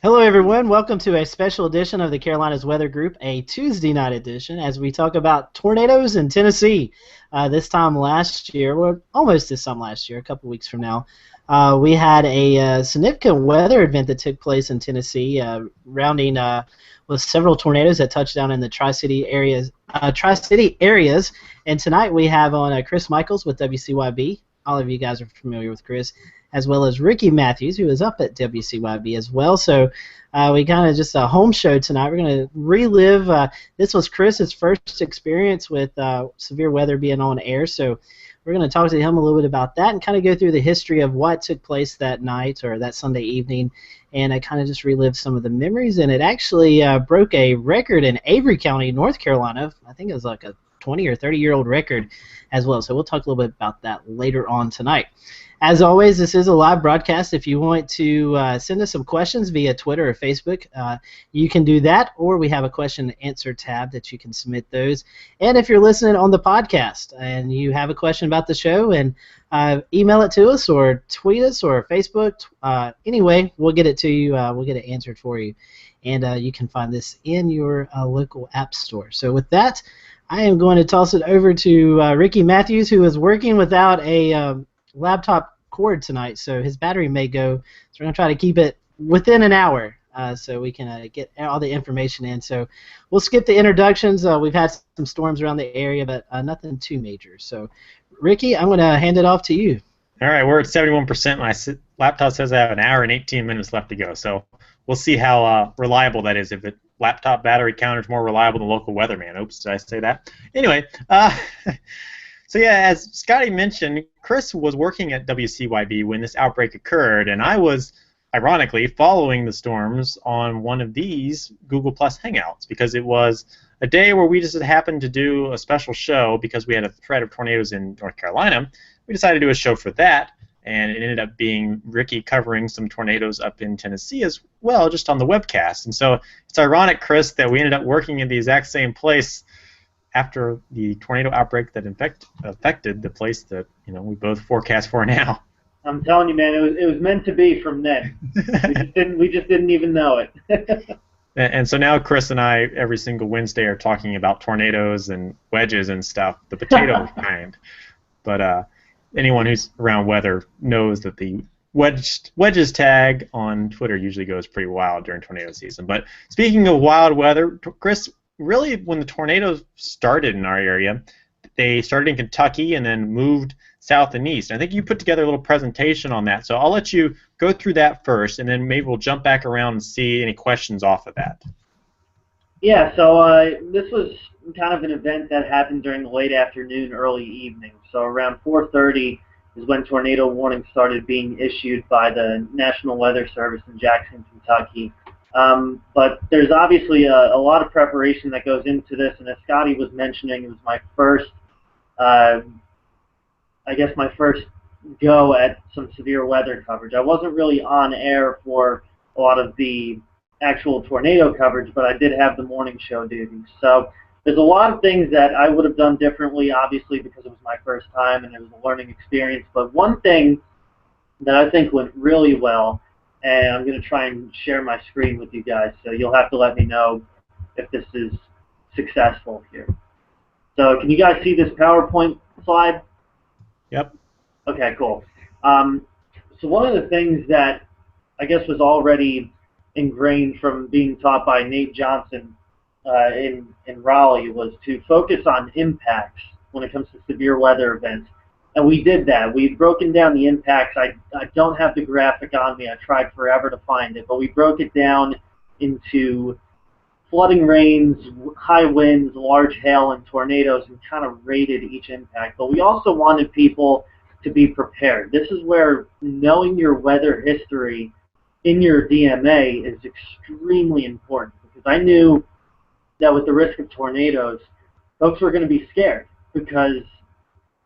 Hello, everyone. Welcome to a special edition of the Carolinas Weather Group, a Tuesday night edition, as we talk about tornadoes in Tennessee. This time last year, well, almost this time last year, a couple weeks from now, we had a significant weather event that took place in Tennessee, rounding with several tornadoes that touched down in the Tri-City areas. And tonight we have on Chris Michaels with WCYB. All of you guys are familiar with Chris, as well as Ricky Matthews, who is up at WCYB as well. So we kind of just a home show tonight. We're going to relive. This was Chris's first experience with severe weather being on air, so we're going to talk to him a little bit about that and kind of go through the history of what took place that night or that Sunday evening, and I kind of just relive some of the memories. And it actually broke a record in Avery County, North Carolina. I think it was like a 20 or 30-year-old record as well. So we'll talk a little bit about that later on tonight. As always, this is a live broadcast. If you want to send us some questions via Twitter or Facebook, you can do that, or we have a question and answer tab that you can submit those. And if you're listening on the podcast and you have a question about the show, and email it to us or tweet us or Facebook. Anyway, we'll get it to you. We'll get it answered for you. And you can find this in your local app store. So with that, I am going to toss it over to Ricky Matthews, who is working without a laptop cord tonight, so his battery may go. So we're going to try to keep it within an hour so we can get all the information in. So we'll skip the introductions. We've had some storms around the area, but nothing too major. So, Ricky, I'm going to hand it off to you. All right, we're at 71%. My laptop says I have an hour and 18 minutes left to go, so we'll see how reliable that is. If the laptop battery counter is more reliable than local weatherman. Oops, did I say that? Anyway, so yeah, as Scotty mentioned, Chris was working at WCYB when this outbreak occurred, and I was, ironically, following the storms on one of these Google Plus Hangouts because it was a day where we just happened to do a special show because we had a threat of tornadoes in North Carolina. We decided to do a show for that, and it ended up being Ricky covering some tornadoes up in Tennessee as well, just on the webcast. And so it's ironic, Chris, that we ended up working in the exact same place after the tornado outbreak that affected the place that we both forecast for now. I'm telling you, man, it was meant to be from then. we just didn't even know it. And so now Chris and I every single Wednesday are talking about tornadoes and wedges and stuff, the potato kind. But anyone who's around weather knows that the wedges tag on Twitter usually goes pretty wild during tornado season. But speaking of wild weather, Chris, really, when the tornadoes started in our area, they started in Kentucky and then moved south and east. I think you put together a little presentation on that, so I'll let you go through that first, and then maybe we'll jump back around and see any questions off of that. Yeah, so this was kind of an event that happened during the late afternoon, early evening. So around 4:30 is when tornado warnings started being issued by the National Weather Service in Jackson, Kentucky. But there's obviously a lot of preparation that goes into this, and as Scotty was mentioning, it was my first, my first go at some severe weather coverage. I wasn't really on air for a lot of the actual tornado coverage, but I did have the morning show duties. So there's a lot of things that I would have done differently, obviously, because it was my first time and it was a learning experience. But one thing that I think went really well, and I'm going to try and share my screen with you guys, so you'll have to let me know if this is successful here. So can you guys see this PowerPoint slide? Yep. Okay, cool. So one of the things that I guess was already ingrained from being taught by Nate Johnson in Raleigh was to focus on impacts when it comes to severe weather events. And we did that. We've broken down the impacts. I don't have the graphic on me. I tried forever to find it. But we broke it down into flooding rains, high winds, large hail, and tornadoes, and kind of rated each impact. But we also wanted people to be prepared. This is where knowing your weather history in your DMA is extremely important, because I knew that with the risk of tornadoes, folks were going to be scared because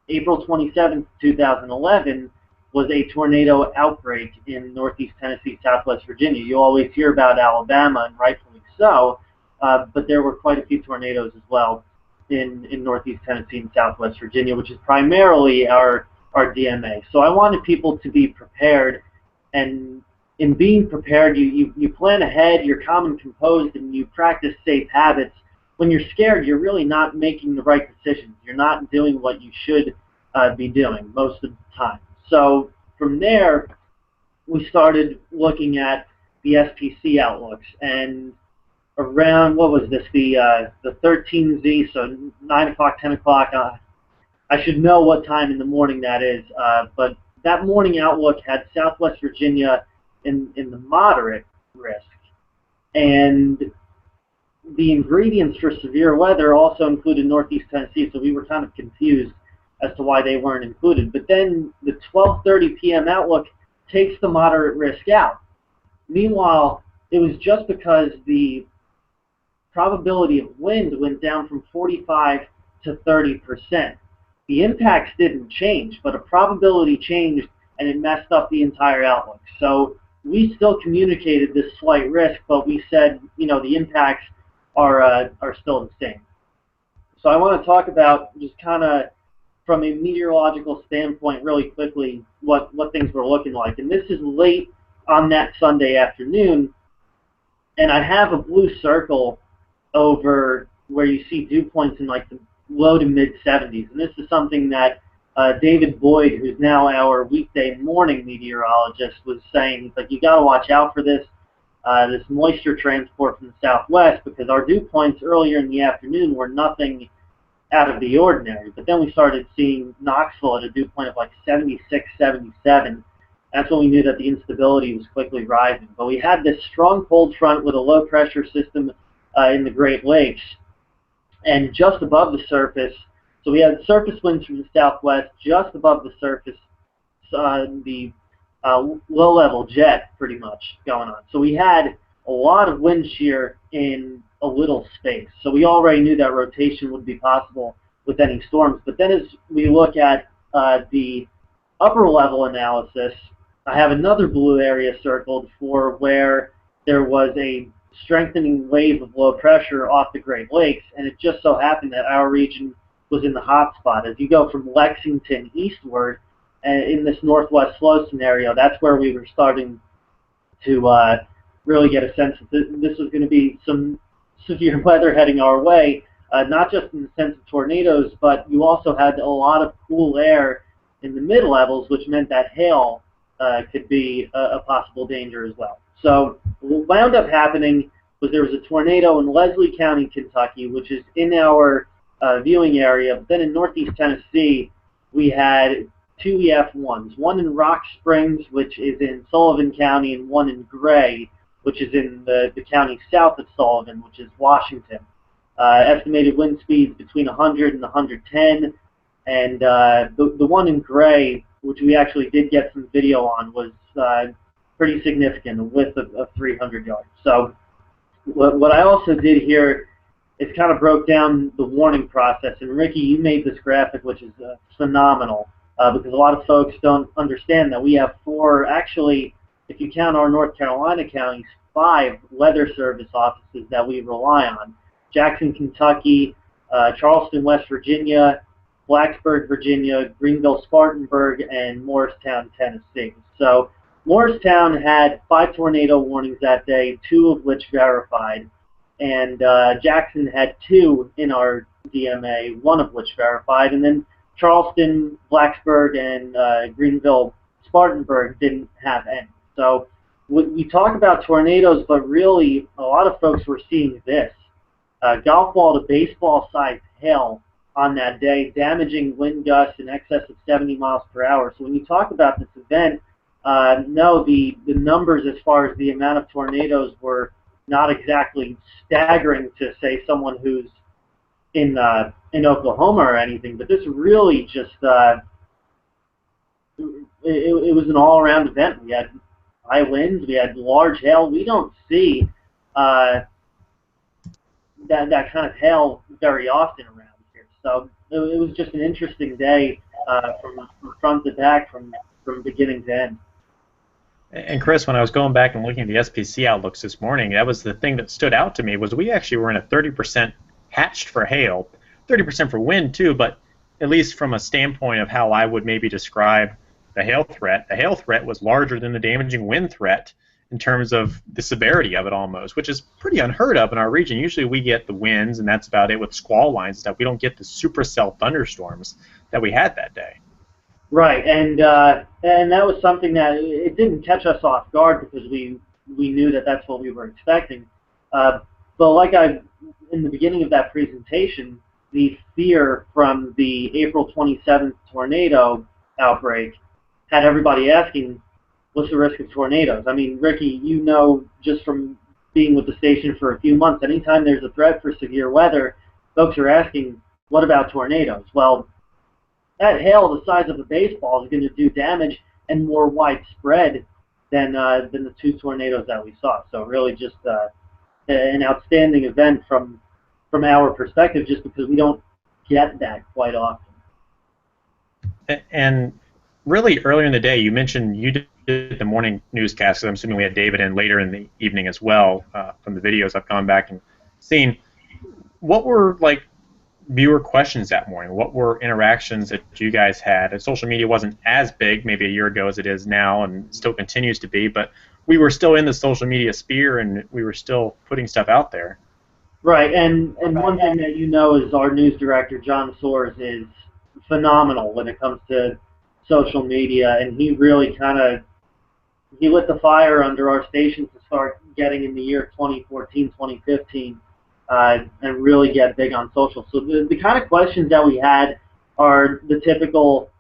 April 27th, 2011 was a tornado outbreak in northeast Tennessee, southwest Virginia. You always hear about Alabama, and rightfully so, but there were quite a few tornadoes as well in northeast Tennessee and southwest Virginia, which is primarily our DMA. So I wanted people to be prepared, and in being prepared, you plan ahead, you're calm and composed, and you practice safe habits. When you're scared, you're really not making the right decisions. You're not doing what you should be doing most of the time. So from there, we started looking at the SPC outlooks, and around, what was this, the 13Z, so 9 o'clock, 10 o'clock. I should know what time in the morning that is, but that morning outlook had Southwest Virginia in the moderate risk, and the ingredients for severe weather also included Northeast Tennessee, so we were kind of confused as to why they weren't included. But then the 12:30 p.m. outlook takes the moderate risk out. Meanwhile, it was just because the probability of wind went down from 45 to 30%. The impacts didn't change, but a probability changed, and it messed up the entire outlook. So we still communicated this slight risk, but we said, the impacts are still the same. So I want to talk about just kind of from a meteorological standpoint really quickly what things were looking like. And this is late on that Sunday afternoon, and I have a blue circle over where you see dew points in like the low to mid 70s. And this is something that David Boyd, who's now our weekday morning meteorologist, was saying. He's like, you got to watch out for this moisture transport from the southwest, because our dew points earlier in the afternoon were nothing out of the ordinary. But then we started seeing Knoxville at a dew point of like 76, 77. That's when we knew that the instability was quickly rising. But we had this strong cold front with a low pressure system in the Great Lakes, and just above the surface, so we had surface winds from the southwest, just above the surface, the low-level jet pretty much going on. So we had a lot of wind shear in a little space. So we already knew that rotation would be possible with any storms. But then as we look at the upper-level analysis, I have another blue area circled for where there was a strengthening wave of low pressure off the Great Lakes, and it just so happened that our region was in the hot spot. As you go from Lexington eastward, in this northwest flow scenario, that's where we were starting to really get a sense that this was going to be some severe weather heading our way, not just in the sense of tornadoes, but you also had a lot of cool air in the mid-levels, which meant that hail could be a possible danger as well. So what wound up happening was there was a tornado in Leslie County, Kentucky, which is in our viewing area. But then in Northeast Tennessee, we had two EF1s, one in Rock Springs, which is in Sullivan County, and one in Gray, which is in the county south of Sullivan, which is Washington. Estimated wind speeds between 100 and 110, and the one in Gray, which we actually did get some video on, was pretty significant, a width of 300 yards. So what I also did here is kind of broke down the warning process. And Ricky, you made this graphic, which is phenomenal, because a lot of folks don't understand that we have four, actually, if you count our North Carolina counties, 5 weather service offices that we rely on. Jackson, Kentucky, Charleston, West Virginia, Blacksburg, Virginia, Greenville, Spartanburg, and Morristown, Tennessee. So Morristown had 5 tornado warnings that day, 2 of which verified, and Jackson had 2 in our DMA, 1 of which verified, and then Charleston, Blacksburg, and Greenville, Spartanburg didn't have any. So we talk about tornadoes, but really a lot of folks were seeing this. Golf ball to baseball sized hail on that day, damaging wind gusts in excess of 70 miles per hour. So when you talk about this event, no, the numbers as far as the amount of tornadoes were not exactly staggering to, say, someone who's in Oklahoma or anything, but this really just, it was an all-around event. We had high winds, we had large hail. We don't see that kind of hail very often around here. So it was just an interesting day from front to back, from beginning to end. And Chris, when I was going back and looking at the SPC outlooks this morning, that was the thing that stood out to me, was we actually were in a 30% hatched for hail, 30% for wind too, but at least from a standpoint of how I would maybe describe the hail threat was larger than the damaging wind threat. in terms of the severity of it almost, which is pretty unheard of in our region. Usually we get the winds, and that's about it with squall lines and stuff. We don't get the supercell thunderstorms that we had that day. Right, and that was something that it didn't catch us off guard because we knew that that's what we were expecting. But like in the beginning of that presentation, the fear from the April 27th tornado outbreak had everybody asking, what's the risk of tornadoes? I mean, Ricky, you know, just from being with the station for a few months, anytime there's a threat for severe weather, folks are asking, what about tornadoes? Well, that hail the size of a baseball is going to do damage and more widespread than the two tornadoes that we saw. So really just an outstanding event from our perspective, just because we don't get that quite often. And really earlier in the day, you mentioned you did the morning newscast. I'm assuming we had David in later in the evening as well. From the videos I've gone back and seen, what were like viewer questions that morning? What were interactions that you guys had? And social media wasn't as big maybe a year ago as it is now, and still continues to be, but we were still in the social media sphere, and we were still putting stuff out there. Right, and one thing that you know is our news director, John Soares, is phenomenal when it comes to social media, and he really he lit the fire under our station to start getting in the year 2014, 2015, and really get big on social. So the kind of questions that we had are the typical,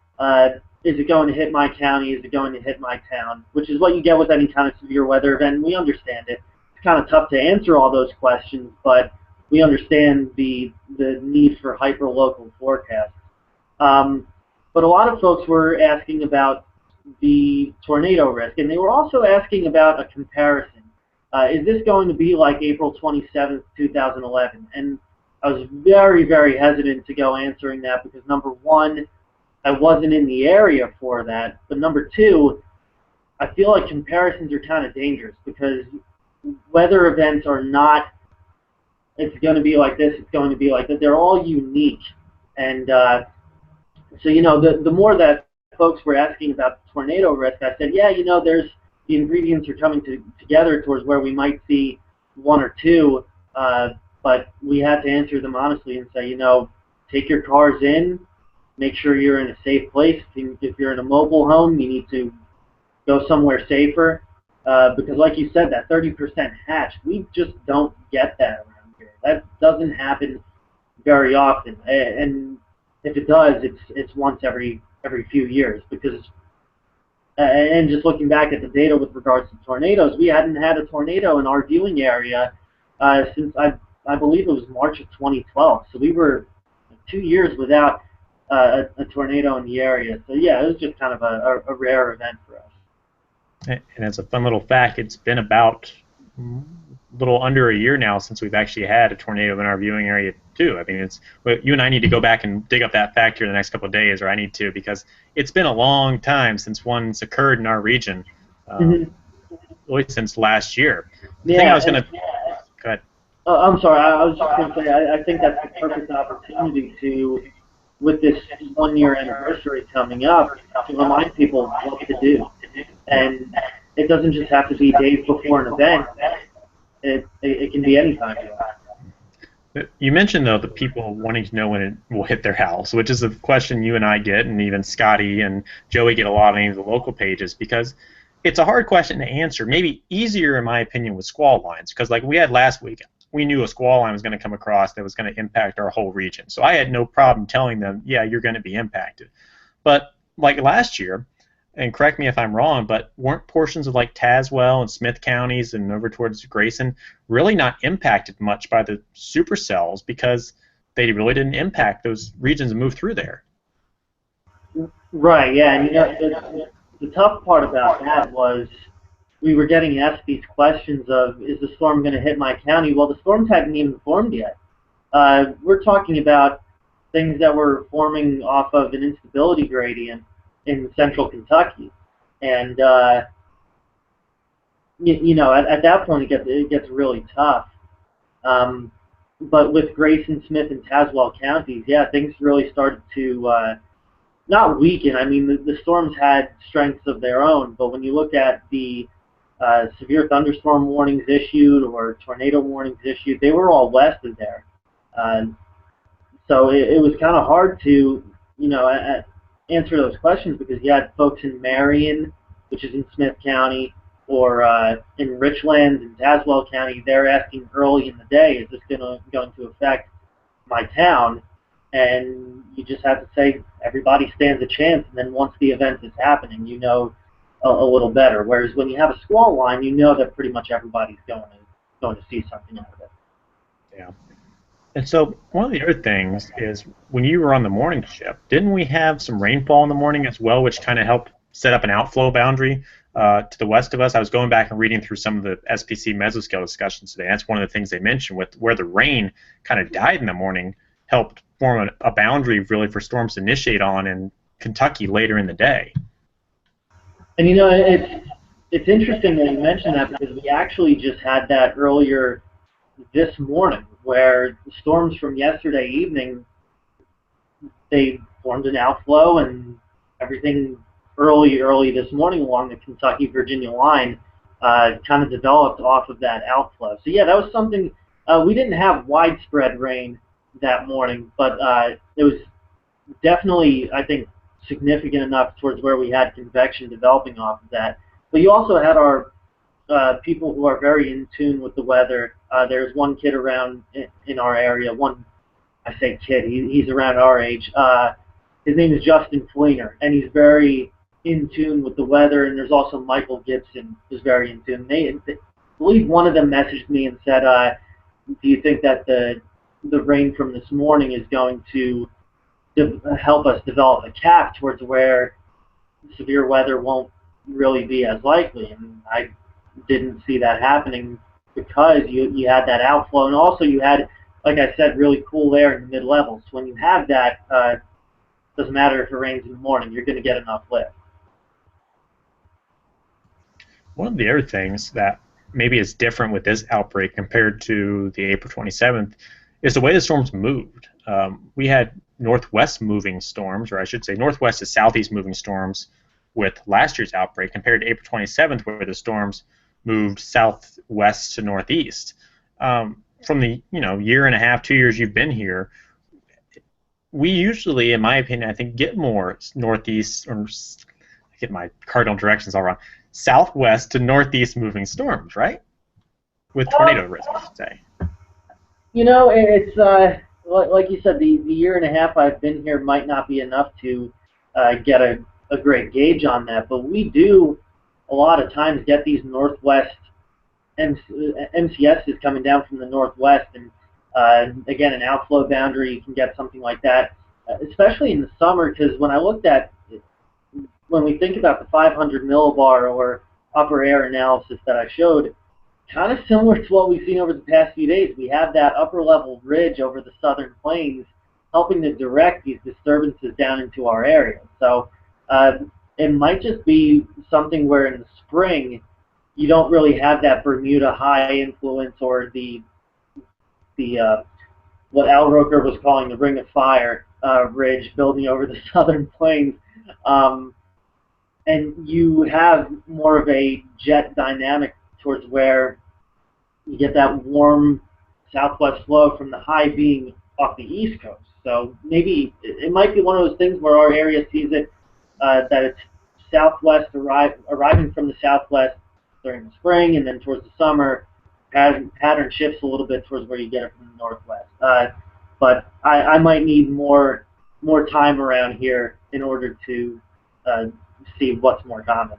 is it going to hit my county? Is it going to hit my town? Which is what you get with any kind of severe weather event, and we understand it. It's kind of tough to answer all those questions, but we understand the need for hyper-local forecasts. But a lot of folks were asking about the tornado risk, and they were also asking about a comparison. Is this going to be like April 27th, 2011? And I was very, very hesitant to go answering that because, number one, I wasn't in the area for that, but number two, I feel like comparisons are kind of dangerous because weather events are not, it's going to be like this, it's going to be like that. They're all unique. And so, you know, the more that folks were asking about tornado risk, I said, yeah, you know, the ingredients are coming together towards where we might see one or two, but we had to answer them honestly and say, you know, take your cars in, make sure you're in a safe place. If you're in a mobile home, you need to go somewhere safer. Because like you said, that 30% hatch, we just don't get that around here. That doesn't happen very often. And if it does, it's once every few years. Because, and just looking back at the data with regards to tornadoes, we hadn't had a tornado in our viewing area since I believe it was March of 2012. So we were 2 years without a tornado in the area. So yeah, it was just kind of a rare event for us. And as a fun little fact, it's been about a little under a year now since we've actually had a tornado in our viewing area too. I mean, you and I need to go back and dig up that fact here in the next couple of days, or I need to, because it's been a long time since one's occurred in our region, really since last year. The thing I was going to... Go ahead. I'm sorry, I was just going to say, I think that's the perfect opportunity to, with this 1 year anniversary coming up, to remind people what to do. And it doesn't just have to be days before an event. It can be any time. You mentioned, though, the people wanting to know when it will hit their house, which is a question you and I get, and even Scotty and Joey get a lot on any of the local pages, because it's a hard question to answer. Maybe easier, in my opinion, with squall lines, because like we had last week, we knew a squall line was going to come across that was going to impact our whole region. So I had no problem telling them, yeah, you're going to be impacted. But like last year, and correct me if I'm wrong, but weren't portions of like Tazewell and Smith counties and over towards Grayson really not impacted much by the supercells because they really didn't impact those regions and move through there? Right, yeah, and you know, the tough part about that was we were getting asked these questions of, is the storm going to hit my county? Well, the storms hadn't even formed yet. We're talking about things that were forming off of an instability gradient in central Kentucky. And, you know, at that point it gets really tough. But with Grayson, Smith, and Tazewell counties, yeah, things really started to not weaken. I mean, the storms had strengths of their own, but when you look at the severe thunderstorm warnings issued or tornado warnings issued, they were all west of there. Uh, so it was kind of hard to, answer those questions because you had folks in Marion, which is in Smith County, or in Richlands and Tazewell County. They're asking early in the day, is this going to affect my town? And you just have to say everybody stands a chance, and then once the event is happening, you know a little better. Whereas when you have a squall line, you know that pretty much everybody's going to see something out of it. Yeah. And so one of the other things is when you were on the morning shift, didn't we have some rainfall in the morning as well, which kind of helped set up an outflow boundary to the west of us? I was going back and reading through some of the SPC mesoscale discussions today. That's one of the things they mentioned with where the rain kind of died in the morning, helped form a boundary really for storms to initiate on in Kentucky later in the day. And it's interesting that you mentioned that because we actually just had that earlier this morning, where the storms from yesterday evening, they formed an outflow, and everything early this morning along the Kentucky-Virginia line kind of developed off of that outflow. So yeah, that was something. We didn't have widespread rain that morning, but it was definitely, I think, significant enough towards where we had convection developing off of that. But you also had our people who are very in tune with the weather. There's one kid around in our area. I say kid, he's around our age. His name is Justin Fleener, and he's very in tune with the weather. And there's also Michael Gibson, who's very in tune. I believe one of them messaged me and said, "Do you think that the rain from this morning is going to help us develop a cap towards where severe weather won't really be as likely?" And I didn't see that happening because you had that outflow, and also you had, like I said, really cool air in the mid-levels. When you have that, doesn't matter if it rains in the morning, you're going to get enough lift. One of the other things that maybe is different with this outbreak compared to the April 27th is the way the storms moved. We had northwest moving storms, or I should say northwest to southeast moving storms with last year's outbreak compared to April 27th, where the storms moved southwest to northeast. From the year and a half, 2 years you've been here, we usually, in my opinion, I think get more northeast, or I get my cardinal directions all wrong, southwest to northeast moving storms, right? With tornado risk, I should say. It's like you said, the year and a half I've been here might not be enough to get a great gauge on that, but we do a lot of times get these northwest MCSs coming down from the northwest, and again, an outflow boundary, you can get something like that, especially in the summer, because when we think about the 500 millibar or upper air analysis that I showed, kind of similar to what we've seen over the past few days, we have that upper level ridge over the southern plains helping to direct these disturbances down into our area. So it might just be something where in the spring you don't really have that Bermuda high influence, or the what Al Roker was calling the Ring of Fire ridge building over the southern plains, and you have more of a jet dynamic towards where you get that warm southwest flow from the high being off the east coast. So maybe it might be one of those things where our area sees it that it's southwest arriving from the southwest during the spring, and then towards the summer, pattern shifts a little bit towards where you get it from the northwest. But I might need more time around here in order to see what's more common.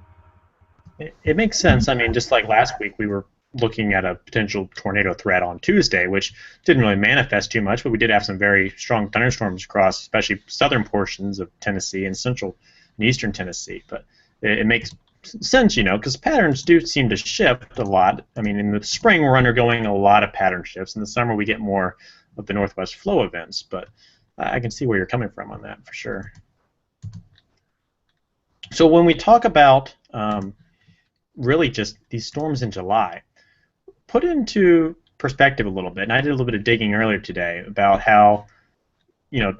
It makes sense. I mean, just like last week, we were looking at a potential tornado threat on Tuesday, which didn't really manifest too much, but we did have some very strong thunderstorms across, especially southern portions of Tennessee and central and eastern Tennessee. But it makes sense, because patterns do seem to shift a lot. I mean, in the spring, we're undergoing a lot of pattern shifts. In the summer, we get more of the northwest flow events, but I can see where you're coming from on that for sure. So when we talk about really just these storms in July, put it into perspective a little bit, and I did a little bit of digging earlier today about how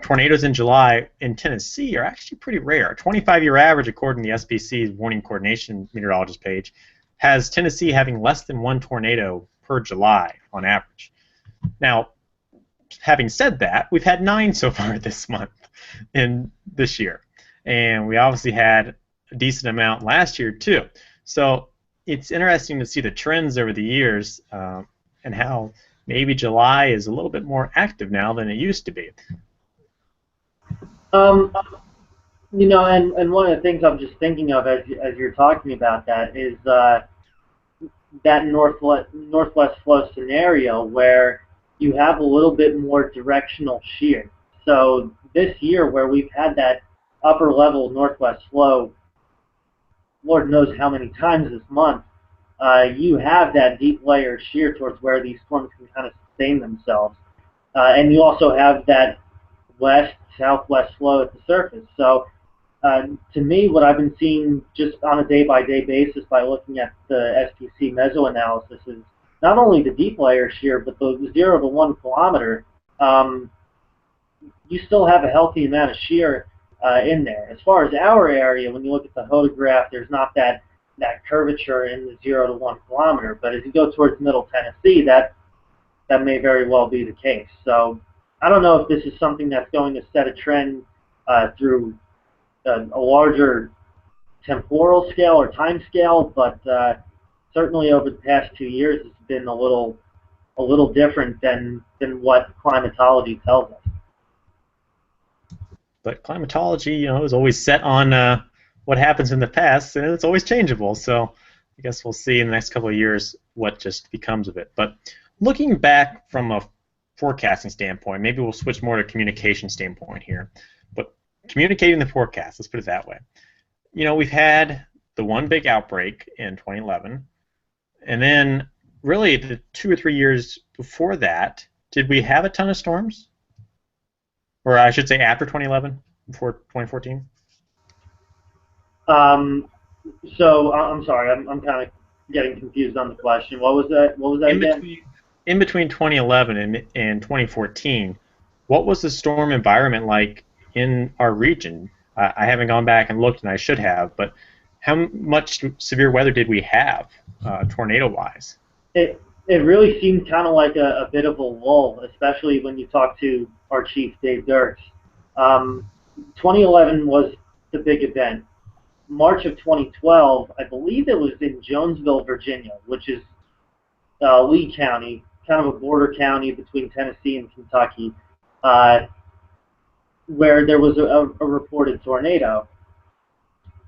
tornadoes in July in Tennessee are actually pretty rare. A 25-year average, according to the SPC's Warning Coordination Meteorologist page, has Tennessee having less than one tornado per July on average. Now, having said that, we've had 9 so far this month in this year, and we obviously had a decent amount last year too. So it's interesting to see the trends over the years and how maybe July is a little bit more active now than it used to be. You know, and one of the things I'm just thinking of as you're talking about that is that northwest flow scenario where you have a little bit more directional shear. So this year, where we've had that upper level northwest flow, Lord knows how many times this month, you have that deep layer shear towards where these storms can kind of sustain themselves. And you also have that west-southwest flow at the surface. So to me, what I've been seeing just on a day-by-day basis by looking at the SPC meso-analysis is not only the deep layer shear, but the 0 to 1 kilometer, you still have a healthy amount of shear in there. As far as our area, when you look at the hodograph, there's not that curvature in the 0 to 1 kilometer. But as you go towards Middle Tennessee, that may very well be the case. So I don't know if this is something that's going to set a trend through a larger temporal scale or time scale, but certainly over the past 2 years, it's been a little different than what climatology tells us. But climatology, you know, is always set on what happens in the past, and it's always changeable. So I guess we'll see in the next couple of years what just becomes of it. But looking back from a forecasting standpoint, maybe we'll switch more to communication standpoint here. But communicating the forecast, let's put it that way. You know, we've had the one big outbreak in 2011, and then really the 2 or 3 years before that, did we have a ton of storms? Or I should say after 2011, before 2014? So I'm sorry, I'm kind of getting confused on the question. What was that? What was that again? In between 2011 and 2014, what was the storm environment like in our region? I haven't gone back and looked, and I should have, but how much severe weather did we have, tornado-wise? It really seemed kind of like a bit of a lull, especially when you talk to our chief, Dave Dirks. 2011 was the big event. March of 2012, I believe it was in Jonesville, Virginia, which is Lee County, kind of a border county between Tennessee and Kentucky, where there was a reported tornado.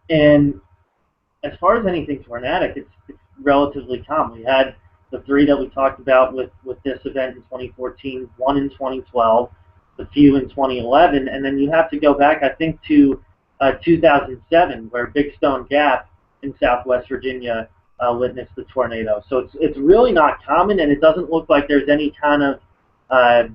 And as far as anything tornadic, it's relatively calm. We had the 3 that we talked about with this event in 2014, 1 in 2012, a few in 2011, and then you have to go back, I think, to 2007, where Big Stone Gap in Southwest Virginia witnessed the tornado. So it's really not common, and it doesn't look like there's any kind of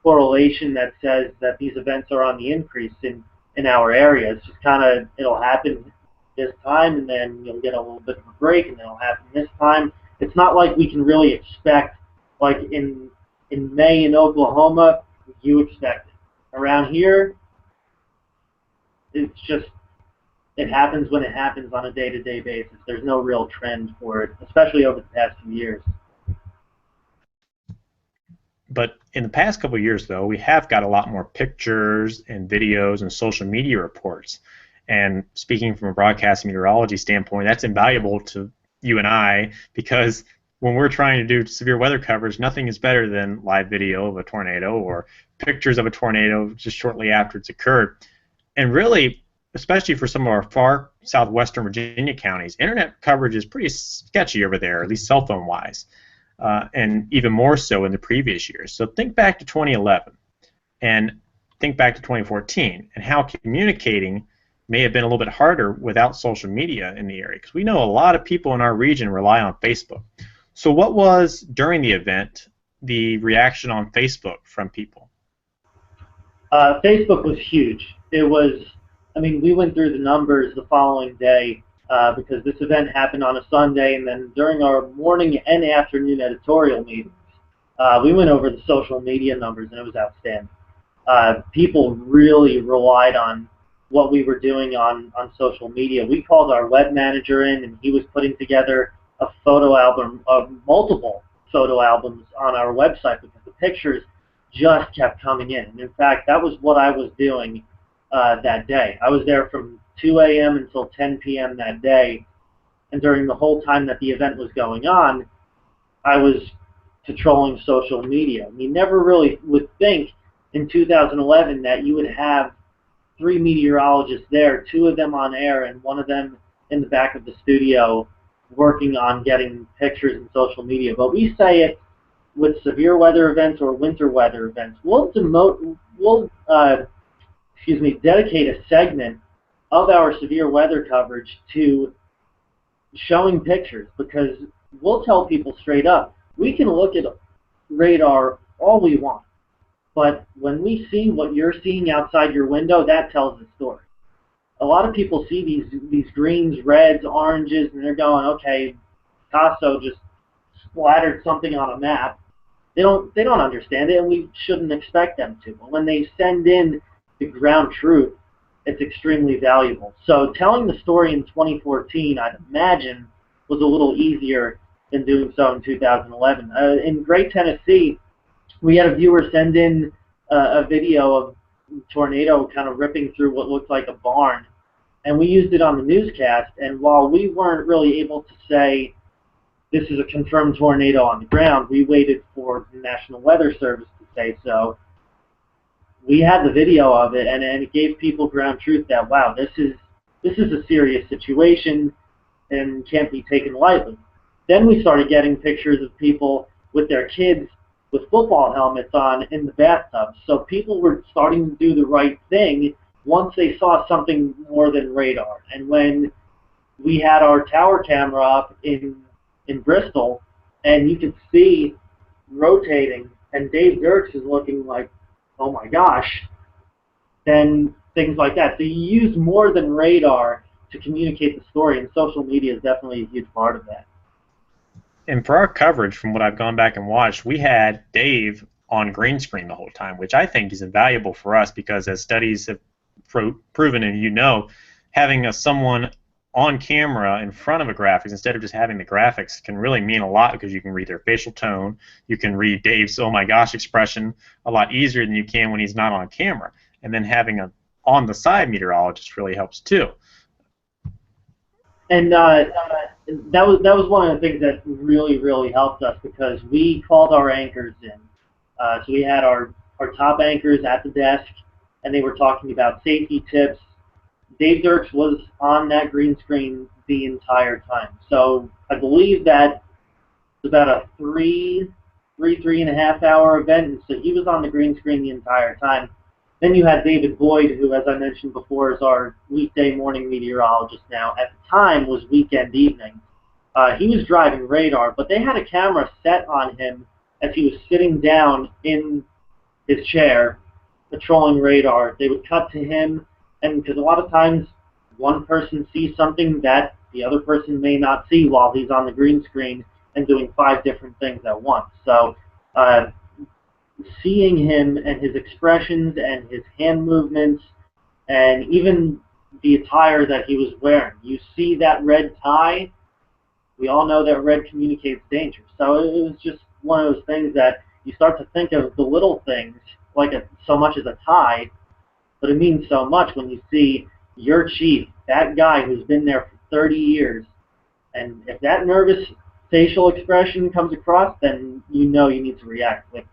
correlation that says that these events are on the increase in our area. It's just kind of, it'll happen this time, and then you'll get a little bit of a break, and then it'll happen this time. It's not like we can really expect, like in May in Oklahoma, you expect. Around here, it's just, it happens when it happens on a day-to-day basis. There's no real trend for it, especially over the past few years. But in the past couple of years, though, we have got a lot more pictures and videos and social media reports. And speaking from a broadcast meteorology standpoint, that's invaluable to you and I, because when we're trying to do severe weather coverage, nothing is better than live video of a tornado or pictures of a tornado just shortly after it's occurred. And really, especially for some of our far southwestern Virginia counties, internet coverage is pretty sketchy over there, at least cell phone wise, and even more so in the previous years. So think back to 2011 and think back to 2014 and how communicating may have been a little bit harder without social media in the area, because we know a lot of people in our region rely on Facebook. So what was, during the event, the reaction on Facebook from people? Facebook was huge. It was, I mean, we went through the numbers the following day because this event happened on a Sunday, and then during our morning and afternoon editorial meetings, we went over the social media numbers, and it was outstanding. People really relied on what we were doing on social media. We called our web manager in, and he was putting together a photo album of multiple photo albums on our website because the pictures just kept coming in. And in fact, that was what I was doing that day. I was there from 2 a.m. until 10 p.m. that day, and during the whole time that the event was going on, I was patrolling social media. You never really would think in 2011 that you would have 3 meteorologists there, 2 of them on air and 1 of them in the back of the studio working on getting pictures in social media. But we say it with severe weather events or winter weather events. We'll dedicate a segment of our severe weather coverage to showing pictures, because we'll tell people straight up, we can look at radar all we want, but when we see what you're seeing outside your window, that tells the story. A lot of people see these greens, reds, oranges, and they're going, okay, Picasso just splattered something on a map. They don't understand it, and we shouldn't expect them to. But when they send in the ground truth, it's extremely valuable. So telling the story in 2014, I'd imagine, was a little easier than doing so in 2011. In Great Tennessee, we had a viewer send in a video of a tornado kind of ripping through what looked like a barn, and we used it on the newscast. And while we weren't really able to say this is a confirmed tornado on the ground, we waited for the National Weather Service to say so. We had the video of it, and it gave people ground truth that, wow, this is a serious situation and can't be taken lightly. Then we started getting pictures of people with their kids with football helmets on in the bathtub. So people were starting to do the right thing once they saw something more than radar. And when we had our tower camera up in Bristol, and you could see rotating, and Dave Dirks is looking like, oh my gosh, then things like that. So you use more than radar to communicate the story, and social media is definitely a huge part of that. And for our coverage, from what I've gone back and watched, we had Dave on green screen the whole time, which I think is invaluable for us because, as studies have proven, and having someone on camera in front of a graphics instead of just having the graphics can really mean a lot, because you can read their facial tone, you can read Dave's oh my gosh expression a lot easier than you can when he's not on camera. And then having a on the side meteorologist really helps too. And that was one of the things that really helped us, because we called our anchors in. So we had our top anchors at the desk, and they were talking about safety tips. Dave Dirks was on that green screen the entire time. So I believe that it's about a three and a half hour event, and so he was on the green screen the entire time. Then you had David Boyd, who, as I mentioned before, is our weekday morning meteorologist now. At the time was weekend evening. He was driving radar, but they had a camera set on him as he was sitting down in his chair patrolling radar. They would cut to him, and because a lot of times one person sees something that the other person may not see while he's on the green screen and doing 5 different things at once. So seeing him and his expressions and his hand movements and even the attire that he was wearing. You see that red tie, we all know that red communicates danger. So it was just one of those things that you start to think of the little things like so much as a tie, but it means so much when you see your chief, that guy who's been there for 30 years, and if that nervous facial expression comes across, then you know you need to react quickly.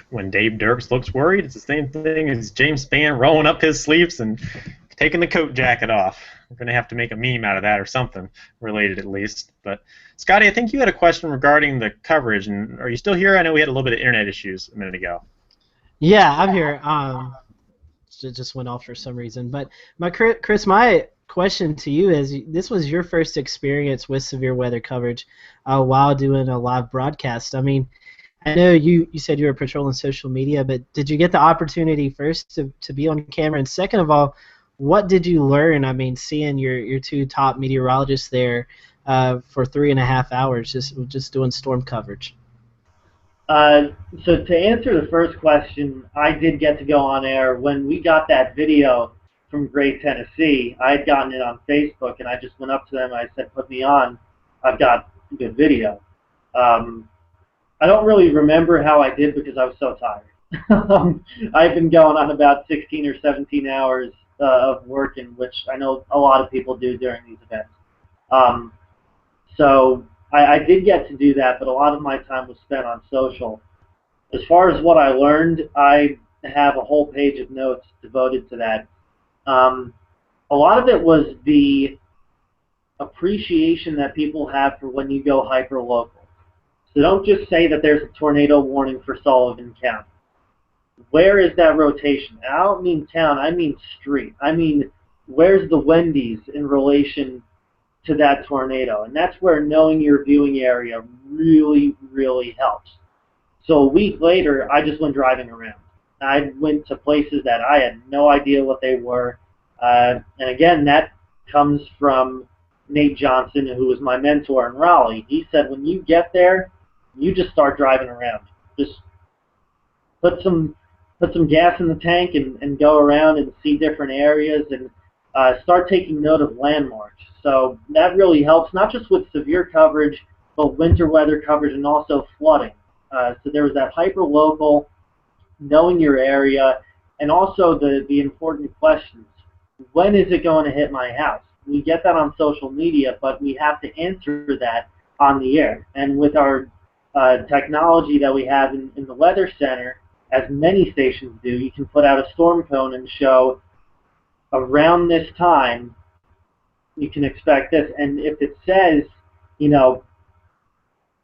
When Dave Dirks looks worried, it's the same thing as James Spann rolling up his sleeves and taking the coat jacket off. We're going to have to make a meme out of that or something related at least. But Scotty, I think you had a question regarding the coverage, and are you still here? I know we had a little bit of internet issues a minute ago. Yeah, I'm here. It just went off for some reason. But Chris, my question to you is: this was your first experience with severe weather coverage while doing a live broadcast. I mean, I know you said you were patrolling social media, but did you get the opportunity first to be on camera? And second of all, what did you learn? I mean, seeing your 2 top meteorologists there for 3.5 hours just doing storm coverage. So to answer the first question, I did get to go on air. When we got that video from Great Tennessee, I had gotten it on Facebook, and I just went up to them and I said, put me on. I've got good video. I don't really remember how I did because I was so tired. I've been going on about 16 or 17 hours of working, which I know a lot of people do during these events. Um, so I did get to do that, but a lot of my time was spent on social. As far as what I learned, I have a whole page of notes devoted to that. A lot of it was the appreciation that people have for when you go hyper-local. So don't just say that there's a tornado warning for Sullivan County. Where is that rotation? I don't mean town, I mean street. I mean, where's the Wendy's in relation to that tornado? And that's where knowing your viewing area really, really helps. So a week later, I just went driving around. I went to places that I had no idea what they were. And again, that comes from Nate Johnson, who was my mentor in Raleigh. He said, when you get there, you just start driving around. Just put some gas in the tank and go around and see different areas and start taking note of landmarks. So that really helps, not just with severe coverage, but winter weather coverage and also flooding. So there was that hyper-local, knowing your area, and also the important questions. When is it going to hit my house? We get that on social media, but we have to answer that on the air. And with our technology that we have in the Weather Center, as many stations do, you can put out a storm cone and show around this time you can expect this. And if it says, you know,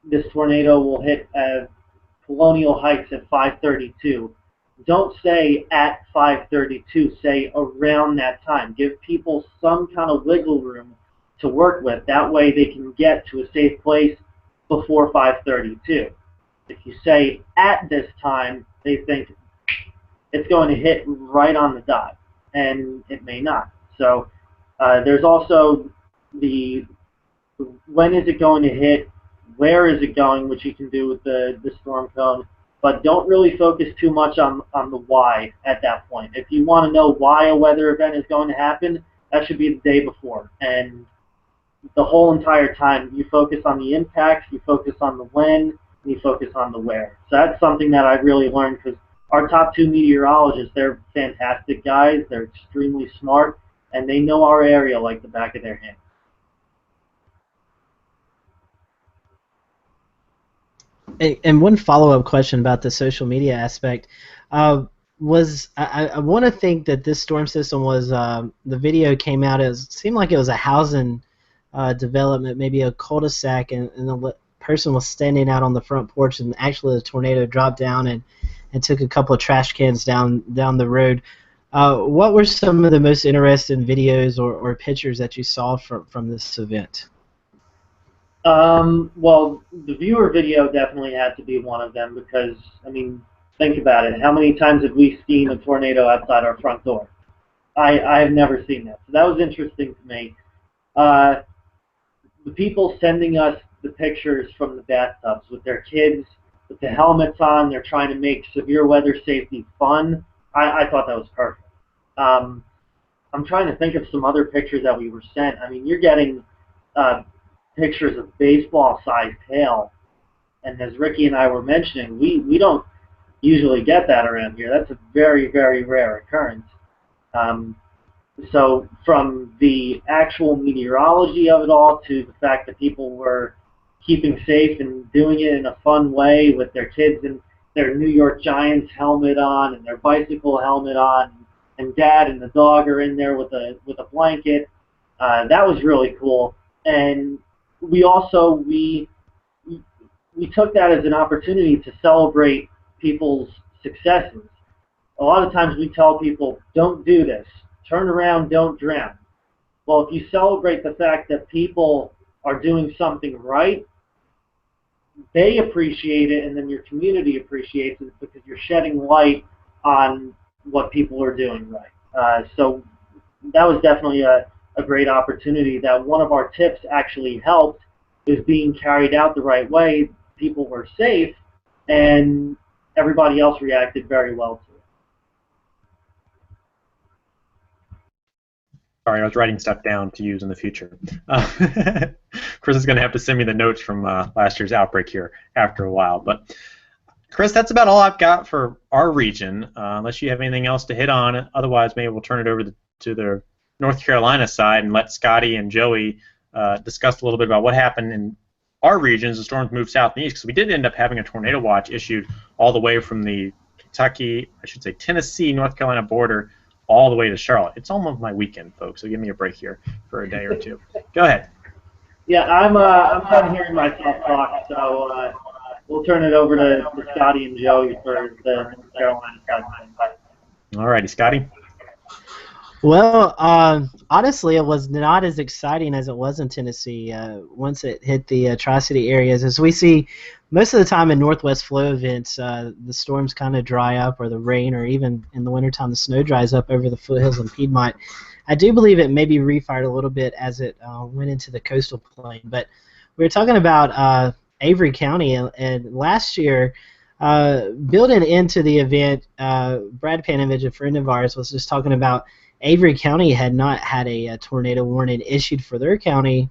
this tornado will hit Colonial Heights at 5:32, don't say at 5:32, say around that time. Give people some kind of wiggle room to work with. That way they can get to a safe place before 5:32. If you say at this time, they think it's going to hit right on the dot, and it may not. So there's also the when is it going to hit, where is it going, which you can do with the storm cone, but don't really focus too much on the why at that point. If you want to know why a weather event is going to happen, that should be the day before. And the whole entire time, you focus on the impacts, you focus on the when, and you focus on the where. So that's something that I really learned, because our top two meteorologists, they're fantastic guys, they're extremely smart, and they know our area like the back of their hand. And one follow-up question about the social media aspect was I want to think that this storm system was the video came out as seemed like it was a housing development, maybe a cul-de-sac, and the person was standing out on the front porch, and actually the tornado dropped down and took a couple of trash cans down the road. What were some of the most interesting videos or pictures that you saw from this event? Well, the viewer video definitely had to be one of them because, I mean, think about it. How many times have we seen a tornado outside our front door? I have never seen that. So that was interesting to me. The people sending us the pictures from the bathtubs with their kids, with the helmets on, they're trying to make severe weather safety fun. I thought that was perfect. I'm trying to think of some other pictures that we were sent. I mean, you're getting pictures of baseball-sized hail, and as Ricky and I were mentioning, we don't usually get that around here. That's a very, very rare occurrence. So from the actual meteorology of it all to the fact that people were keeping safe and doing it in a fun way with their kids and their New York Giants helmet on and their bicycle helmet on, and Dad and the dog are in there with a blanket. That was really cool. And we also we took that as an opportunity to celebrate people's successes. A lot of times we tell people, don't do this, turn around, don't drown. Well, if you celebrate the fact that people are doing something right, they appreciate it, and then your community appreciates it because you're shedding light on what people are doing right. So that was definitely a great opportunity that one of our tips actually helped is being carried out the right way. People were safe, and everybody else reacted very well to it. Sorry, I was writing stuff down to use in the future. Chris is going to have to send me the notes from last year's outbreak here after a while. But Chris, that's about all I've got for our region, unless you have anything else to hit on. Otherwise, maybe we'll turn it over to the North Carolina side and let Scotty and Joey discuss a little bit about what happened in our regions. The storms moved south and east, because we did end up having a tornado watch issued all the way from the Tennessee, North Carolina border all the way to Charlotte. It's almost my weekend, folks, so give me a break here for a day or two. Go ahead. Yeah, I'm done hearing myself talk, so we'll turn it over to Scotty and Joey for the North Carolina side of things. All righty, Scotty. Well, honestly, it was not as exciting as it was in Tennessee once it hit the Tri-City areas. As we see most of the time in Northwest Flow events, the storms kind of dry up, or the rain, or even in the wintertime the snow dries up over the foothills and Piedmont. I do believe it maybe refired a little bit as it went into the coastal plain. But we were talking about Avery County, and last year, building into the event, Brad Panovich, a friend of ours, was just talking about Avery County had not had a tornado warning issued for their county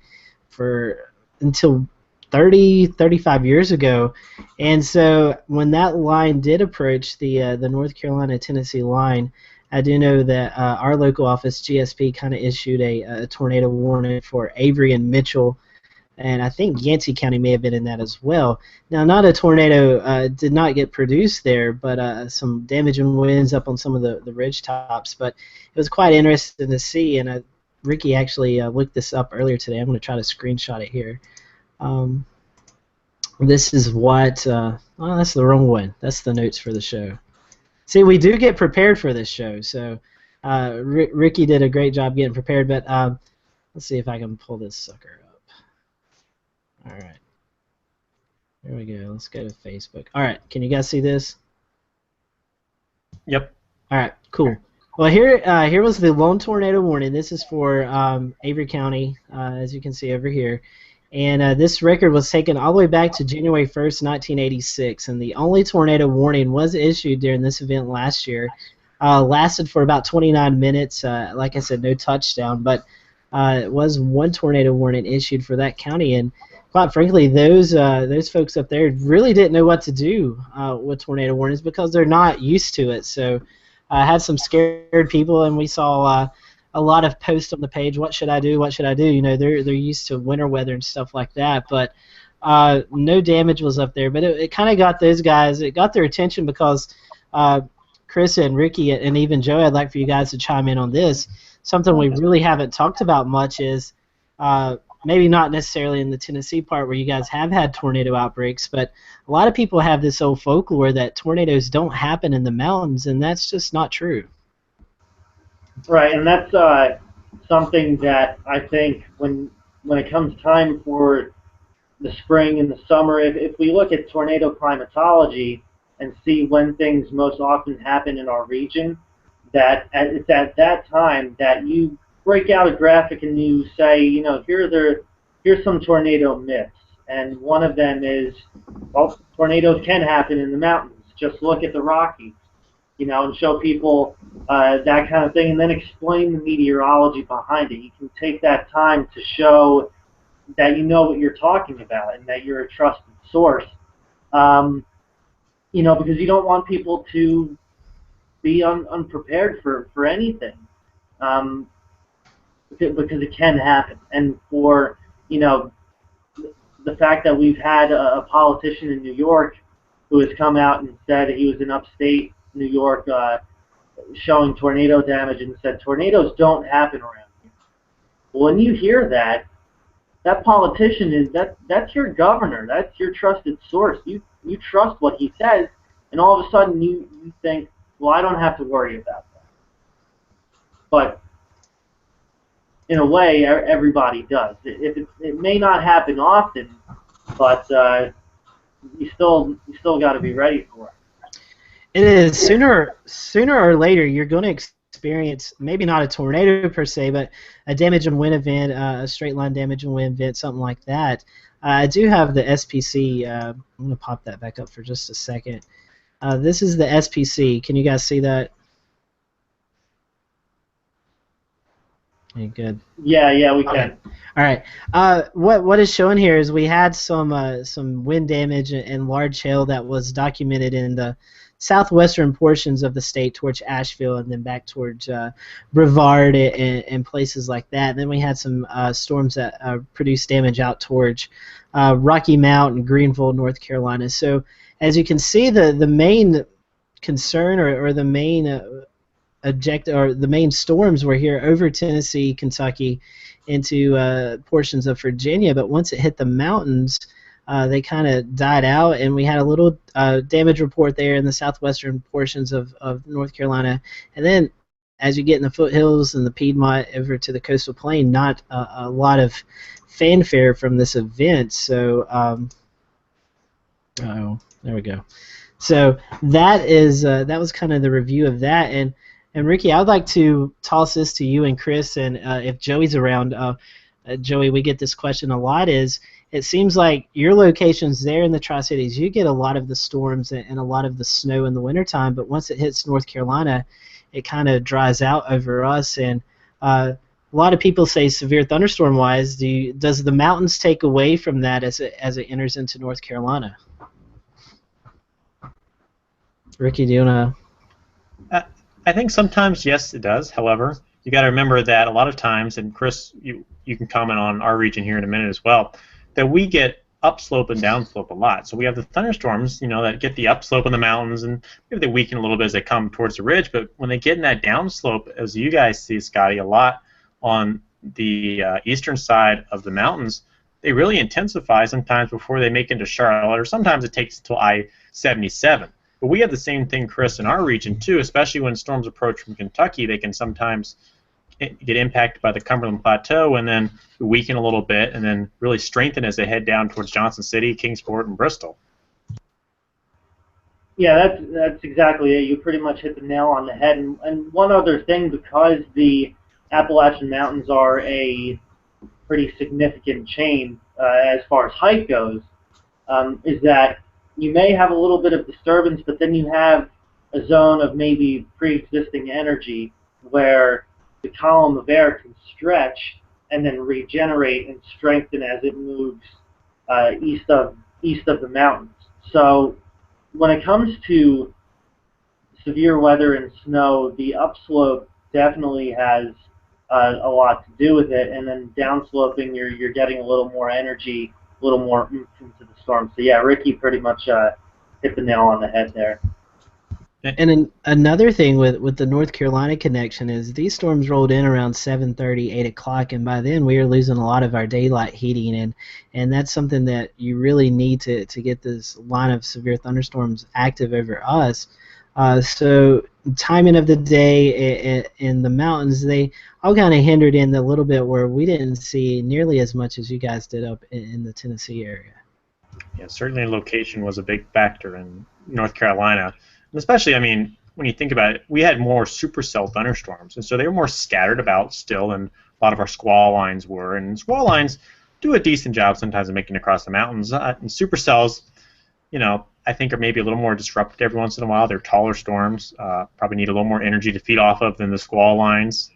until 35 years ago. And so when that line did approach the North Carolina-Tennessee line, I do know that our local office, GSP, kind of issued a tornado warning for Avery and Mitchell, and I think Yancey County may have been in that as well. Now, not a tornado did not get produced there, but some damaging winds up on some of the ridge tops. But it was quite interesting to see, and Ricky actually looked this up earlier today. I'm going to try to screenshot it here. This is what, oh, that's the wrong one. That's the notes for the show. See, we do get prepared for this show, so Ricky did a great job getting prepared, but let's see if I can pull this sucker up. All right. There we go. Let's go to Facebook. All right. Can you guys see this? Yep. All right. Cool. Well, here was the lone tornado warning. This is for Avery County, as you can see over here. And this record was taken all the way back to January 1st, 1986. And the only tornado warning was issued during this event last year. Lasted for about 29 minutes. Like I said, no touchdown. But it was one tornado warning issued for that county. And quite frankly, those folks up there really didn't know what to do with tornado warnings, because they're not used to it. So I had some scared people, and we saw a lot of posts on the page. What should I do? What should I do? You know, they're used to winter weather and stuff like that. But no damage was up there. But it kind of got those guys. It got their attention because Chris and Ricky and even Joe, I'd like for you guys to chime in on this. Something we really haven't talked about much is maybe not necessarily in the Tennessee part where you guys have had tornado outbreaks, but a lot of people have this old folklore that tornadoes don't happen in the mountains, and that's just not true. Right, and that's something that I think when it comes time for the spring and the summer, if we look at tornado climatology and see when things most often happen in our region, that it's at that time that you break out a graphic and you say, you know, here's some tornado myths, and one of them is, well, tornadoes can happen in the mountains. Just look at the Rockies, you know, and show people that kind of thing, and then explain the meteorology behind it. You can take that time to show that you know what you're talking about and that you're a trusted source, you know, because you don't want people to be unprepared for anything. Because it can happen. And for, you know, the fact that we've had a politician in New York who has come out and said he was in upstate New York showing tornado damage and said tornadoes don't happen around here. Well, when you hear that, that politician that's your governor, that's your trusted source. You trust what he says, and all of a sudden you think, well, I don't have to worry about that. But in a way, everybody does. It may not happen often, but you still got to be ready for it. It is sooner or later you're going to experience maybe not a tornado per se, but a damage and wind event, a straight line damage and wind event, something like that. I do have the SPC. I'm going to pop that back up for just a second. This is the SPC. Can you guys see that? Okay, good. Yeah, we Okay. can. All right. What is shown here is we had some wind damage and large hail that was documented in the southwestern portions of the state towards Asheville and then back towards Brevard and places like that. And then we had some storms that produced damage out towards Rocky Mount and Greenville, North Carolina. So as you can see, the main concern or the main the main storms were here over Tennessee, Kentucky, into portions of Virginia. But once it hit the mountains, they kind of died out, and we had a little damage report there in the southwestern portions of North Carolina. And then as you get in the foothills and the Piedmont over to the coastal plain, not a lot of fanfare from this event. So, there we go. So that was kind of the review of that. And Ricky, I would like to toss this to you and Chris, and if Joey's around, Joey, we get this question a lot. It seems like your locations there in the Tri-Cities, you get a lot of the storms and a lot of the snow in the wintertime, but once it hits North Carolina, it kind of dries out over us. And a lot of people say severe thunderstorm-wise, does the mountains take away from that as it enters into North Carolina? Ricky, do you want to? I think sometimes, yes, it does. However, you got to remember that a lot of times, and Chris, you can comment on our region here in a minute as well, that we get upslope and downslope a lot. So we have the thunderstorms, that get the upslope in the mountains, and maybe they weaken a little bit as they come towards the ridge. But when they get in that downslope, as you guys see, Scotty, a lot on the eastern side of the mountains, they really intensify sometimes before they make it into Charlotte, or sometimes it takes until I-77. But we have the same thing, Chris, in our region too, especially when storms approach from Kentucky. They can sometimes get impacted by the Cumberland Plateau and then weaken a little bit and then really strengthen as they head down towards Johnson City, Kingsport, and Bristol. Yeah, that's exactly it. You pretty much hit the nail on the head. And one other thing, because the Appalachian Mountains are a pretty significant chain as far as height goes, is that you may have a little bit of disturbance, but then you have a zone of maybe pre-existing energy where the column of air can stretch and then regenerate and strengthen as it moves east of the mountains. So when it comes to severe weather and snow, the upslope definitely has a lot to do with it, and then downsloping, you're getting a little more energy, a little more oomph into the storm. So yeah, Ricky pretty much hit the nail on the head there. And another thing with the North Carolina connection is these storms rolled in around 7:30, 8 o'clock, and by then we are losing a lot of our daylight heating, and that's something that you really need to get this line of severe thunderstorms active over us. So timing of the day in the mountains, they all kind of hindered in a little bit where we didn't see nearly as much as you guys did up in the Tennessee area. Yeah, certainly location was a big factor in North Carolina. And especially, when you think about it, we had more supercell thunderstorms, and so they were more scattered about still than a lot of our squall lines were. And squall lines do a decent job sometimes of making it across the mountains. And supercells, I think are maybe a little more disrupted every once in a while. They're taller storms, probably need a little more energy to feed off of than the squall lines.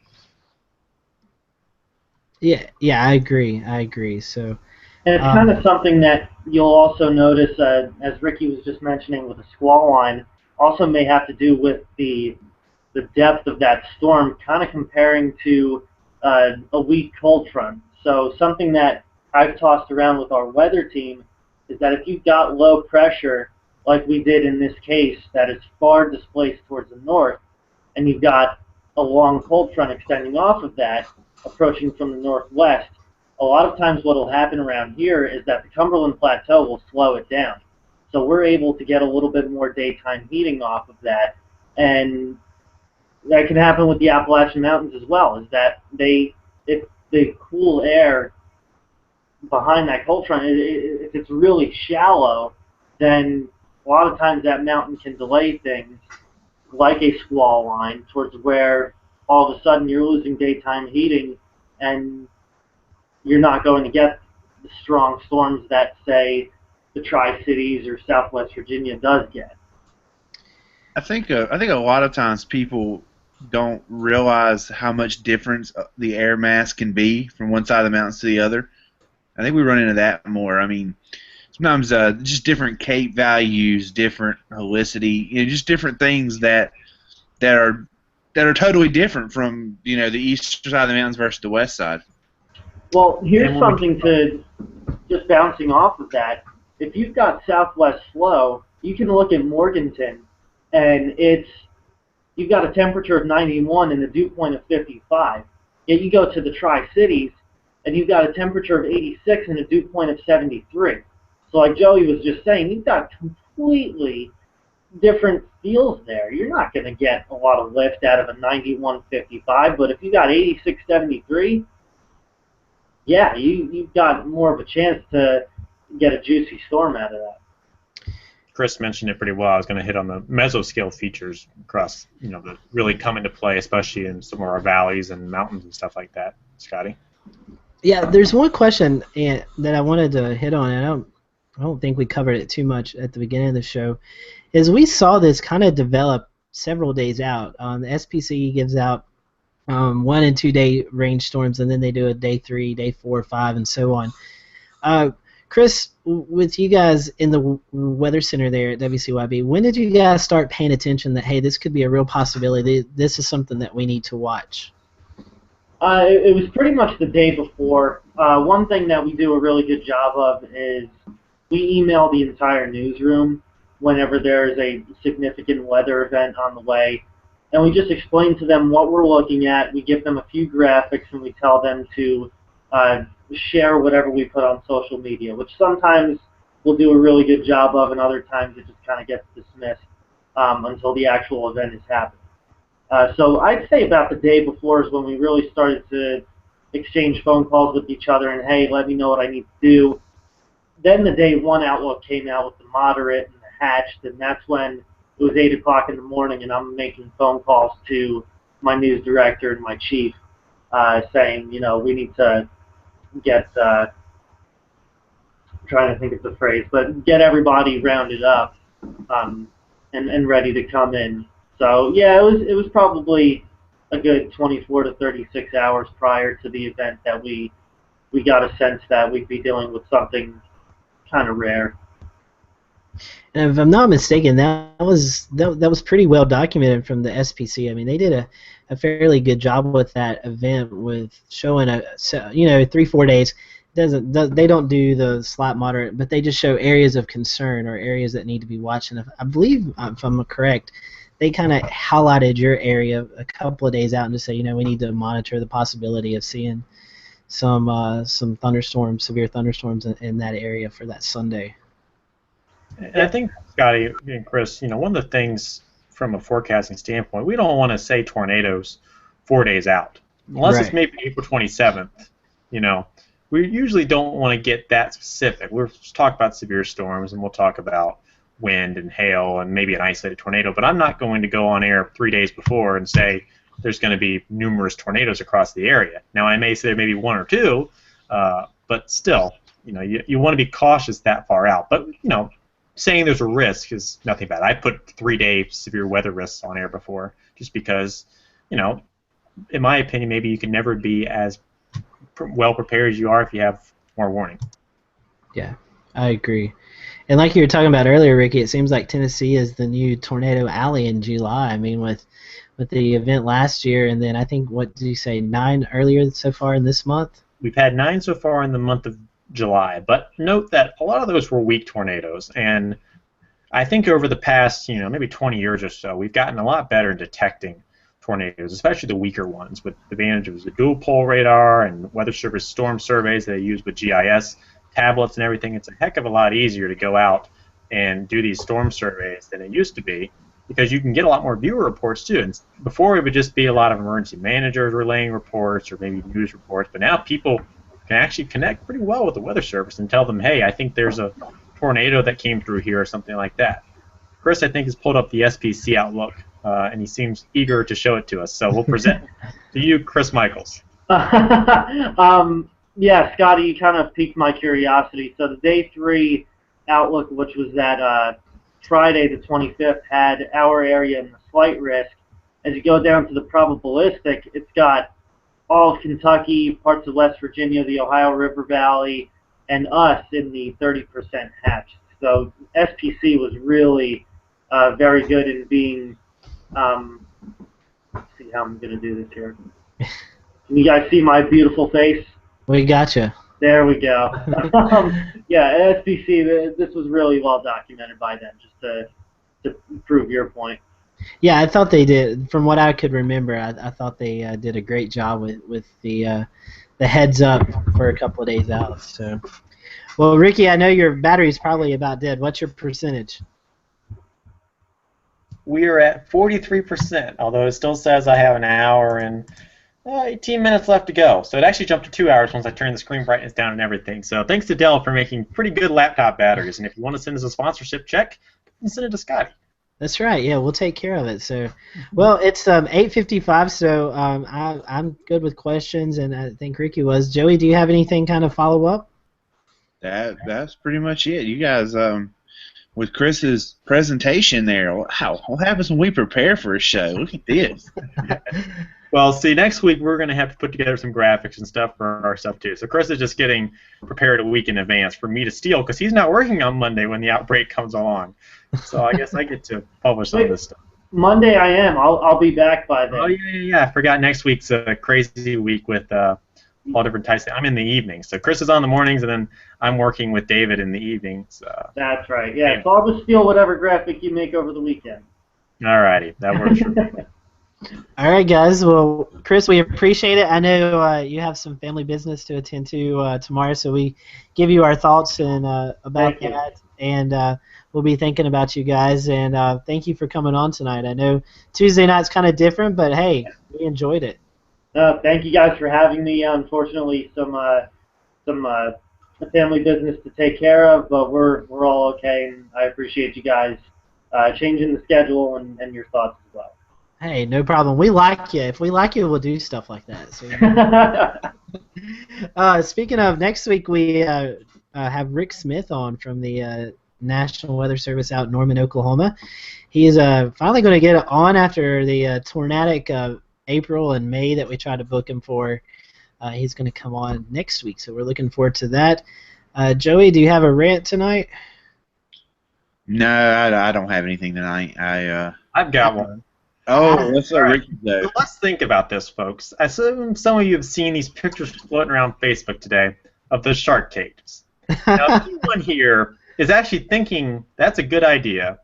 Yeah, I agree. So. And it's kind of something that you'll also notice, as Ricky was just mentioning with the squall line, also may have to do with the depth of that storm, kind of comparing to a weak cold front. So something that I've tossed around with our weather team is that if you've got low pressure, like we did in this case, that is far displaced towards the north, and you've got a long cold front extending off of that, approaching from the northwest, a lot of times what will happen around here is that the Cumberland Plateau will slow it down. So we're able to get a little bit more daytime heating off of that. And that can happen with the Appalachian Mountains as well, is that if the cool air behind that cold front, if it's really shallow, then a lot of times that mountain can delay things like a squall line towards where all of a sudden you're losing daytime heating and you're not going to get the strong storms that, say, the Tri-Cities or Southwest Virginia does get. I think a lot of times people don't realize how much difference the air mass can be from one side of the mountains to the other. I think we run into that more. I mean, sometimes just different cape values, different helicity, just different things that are totally different from the eastern side of the mountains versus the west side. Well, here's something to just bouncing off of that. If you've got southwest flow, you can look at Morganton, and you've got a temperature of 91 and a dew point of 55. Yet you go to the Tri-Cities, and you've got a temperature of 86 and a dew point of 73. So like Joey was just saying, you've got completely different feels there. You're not going to get a lot of lift out of a 91.55, but if you got 86.73, yeah, you've got more of a chance to get a juicy storm out of that. Chris mentioned it pretty well. I was going to hit on the mesoscale features across, that really come into play, especially in some of our valleys and mountains and stuff like that. Scotty? Yeah, there's one question that I wanted to hit on, and I don't think we covered it too much at the beginning of the show, is we saw this kind of develop several days out. The SPC gives out 1 and 2 day range storms, and then they do a day 3, day 4, 5, and so on. Chris, with you guys in the Weather Center there at WCYB, when did you guys start paying attention that, hey, this could be a real possibility, this is something that we need to watch? It was pretty much the day before. One thing that we do a really good job of is we email the entire newsroom whenever there is a significant weather event on the way, and we just explain to them what we're looking at. We give them a few graphics, and we tell them to share whatever we put on social media, which sometimes we'll do a really good job of, and other times it just kind of gets dismissed until the actual event has happened. So I'd say about the day before is when we really started to exchange phone calls with each other and, hey, let me know what I need to do. Then the day one outlook came out with the moderate and the hatched, and that's when it was 8 o'clock in the morning, and I'm making phone calls to my news director and my chief saying, we need to get, trying to think of the phrase, but get everybody rounded up and ready to come in. So yeah, it was probably a good 24 to 36 hours prior to the event that we got a sense that we'd be dealing with something kind of rare. And if I'm not mistaken, that was pretty well documented from the SPC. I mean, they did a fairly good job with that event, with showing 3-4 days. They don't do the slight moderate, but they just show areas of concern or areas that need to be watched. And I believe, if I'm correct, they kind of highlighted your area a couple of days out and just say, we need to monitor the possibility of seeing some thunderstorms, severe thunderstorms in that area for that Sunday. And I think, Scotty and Chris, one of the things from a forecasting standpoint, we don't want to say tornadoes 4 days out, unless It's maybe April 27th. We usually don't want to get that specific. We'll talk about severe storms, and we'll talk about wind and hail and maybe an isolated tornado, but I'm not going to go on air 3 days before and say there's going to be numerous tornadoes across the area. Now, I may say there may be 1 or 2, but still, you want to be cautious that far out. But, saying there's a risk is nothing bad. I put 3-day severe weather risks on air before just because, in my opinion, maybe you can never be as well prepared as you are if you have more warning. Yeah, I agree. And like you were talking about earlier, Ricky, it seems like Tennessee is the new Tornado Alley in July. I mean, with the event last year, and then I think, what did you say, 9 earlier so far in this month? We've had 9 so far in the month of July, but note that a lot of those were weak tornadoes, and I think over the past, maybe 20 years or so, we've gotten a lot better at detecting tornadoes, especially the weaker ones, with the advantage of the dual pole radar and Weather Service storm surveys that they use with GIS tablets and everything. It's a heck of a lot easier to go out and do these storm surveys than it used to be, because you can get a lot more viewer reports too. And before, it would just be a lot of emergency managers relaying reports or maybe news reports, but now people can actually connect pretty well with the Weather Service and tell them, hey, I think there's a tornado that came through here or something like that. Chris, I think, has pulled up the SPC Outlook, and he seems eager to show it to us. So we'll present to you, Chris Michaels. Yeah, Scotty, you kind of piqued my curiosity. So the Day 3 Outlook, which was that Friday the 25th, had our area in the slight risk, as you go down to the probabilistic, it's got all of Kentucky, parts of West Virginia, the Ohio River Valley, and us in the 30% hatched. So SPC was really very good in being. Let's see how I'm going to do this here. Can you guys see my beautiful face? We gotcha. There we go. Yeah, SPC, this was really well documented by them, just to prove your point. Yeah, I thought they did. From what I could remember, I thought they did a great job with the heads up for a couple of days out. So, well, Ricky, I know your battery's probably about dead. What's your percentage? We are at 43%, although it still says I have an hour and 18 minutes left to go. So it actually jumped to 2 hours once I turned the screen brightness down and everything. So thanks to Dell for making pretty good laptop batteries. And if you want to send us a sponsorship check, you can send it to Scotty. That's right. Yeah, we'll take care of it. So, well, it's 8:55. So I'm good with questions, and I think Ricky was. Joey, do you have anything kind of follow up? That's pretty much it. You guys, with Chris's presentation there, wow, what happens when we prepare for a show? Look at this. Well, see, next week we're going to have to put together some graphics and stuff for our stuff too. So Chris is just getting prepared a week in advance for me to steal because he's not working on Monday when the outbreak comes along. So I guess I get to publish some of this stuff. Monday I am. I'll be back by then. Oh yeah. I forgot next week's a crazy week with all different types. I'm in the evenings, so Chris is on the mornings, and then I'm working with David in the evenings. That's right. Yeah. So I'll just steal whatever graphic you make over the weekend. Alrighty, that works for me. All right, guys. Well, Chris, we appreciate it. I know you have some family business to attend to tomorrow, so we give you our thoughts and about that, and we'll be thinking about you guys. And thank you for coming on tonight. I know Tuesday night's kind of different, but hey, we enjoyed it. Thank you guys for having me. Unfortunately, some family business to take care of, but we're all okay, and I appreciate you guys changing the schedule and your thoughts as well. Hey, no problem. We like you. If we like you, we'll do stuff like that. So, speaking of, next week we have Rick Smith on from the National Weather Service out in Norman, Oklahoma. He's finally going to get on after the tornadic April and May that we tried to book him for. He's going to come on next week, so we're looking forward to that. Joey, do you have a rant tonight? No, I don't have anything tonight. I've got one. Oh, let's let Ricky go. So let's think about this, folks. I assume some of you have seen these pictures floating around Facebook today of the shark cages. Now, if anyone here is actually thinking that's a good idea,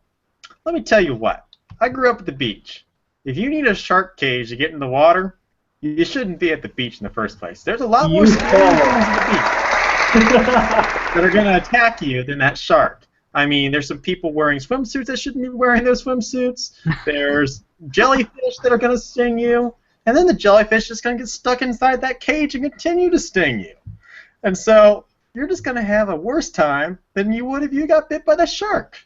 let me tell you what. I grew up at the beach. If you need a shark cage to get in the water, you shouldn't be at the beach in the first place. There's a lot more things at the beach that are going to attack you than that shark. I mean, there's some people wearing swimsuits that shouldn't be wearing those swimsuits. There's jellyfish that are going to sting you. And then the jellyfish is going to get stuck inside that cage and continue to sting you. And so you're just going to have a worse time than you would if you got bit by the shark.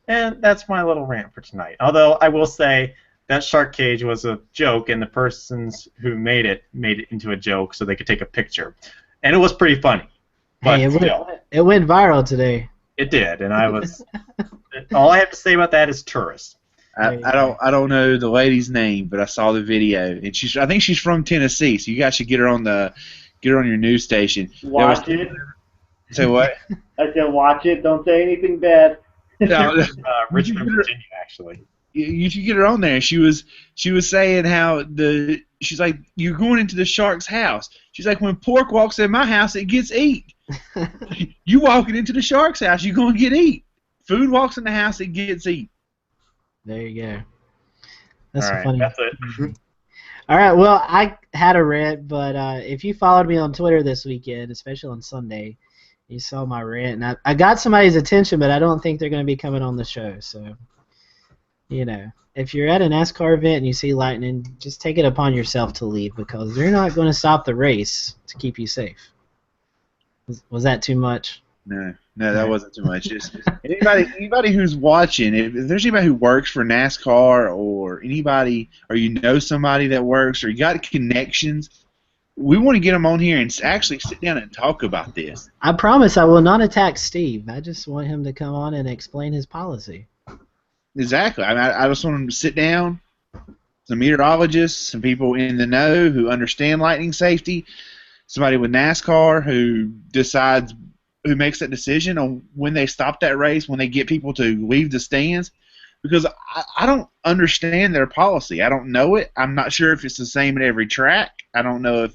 And that's my little rant for tonight. Although I will say that shark cage was a joke, and the persons who made it into a joke so they could take a picture. And it was pretty funny. But hey, it went viral today. It did, and I was. All I have to say about that is tourists. I don't know the lady's name, but I saw the video, and I think she's from Tennessee. So you guys should get her on your news station. Watch it. Say what? I said watch it. Don't say anything bad. No, Richmond, Virginia, actually. You should get her on there. She was saying how she's like, you're going into the shark's house. She's like, when pork walks in my house, it gets eat. You walking into the shark's house, you're going to get eat. Food walks in the house, it gets eat. There you go. That's all right, funny. That's it. All right, well, I had a rant, but if you followed me on Twitter this weekend, especially on Sunday, you saw my rant. And I got somebody's attention, but I don't think they're going to be coming on the show. So, if you're at a NASCAR event and you see lightning, just take it upon yourself to leave because they're not going to stop the race to keep you safe. Was that too much? No, that wasn't too much. Just anybody who's watching, if there's anybody who works for NASCAR or anybody, or you know somebody that works, or you got connections, we want to get them on here and actually sit down and talk about this. I promise I will not attack Steve. I just want him to come on and explain his policy. Exactly. I just want him to sit down, some meteorologists, some people in the know who understand lightning safety, somebody with NASCAR who makes that decision on when they stop that race, when they get people to leave the stands, because I don't understand their policy. I don't know it. I'm not sure if it's the same at every track. I don't know if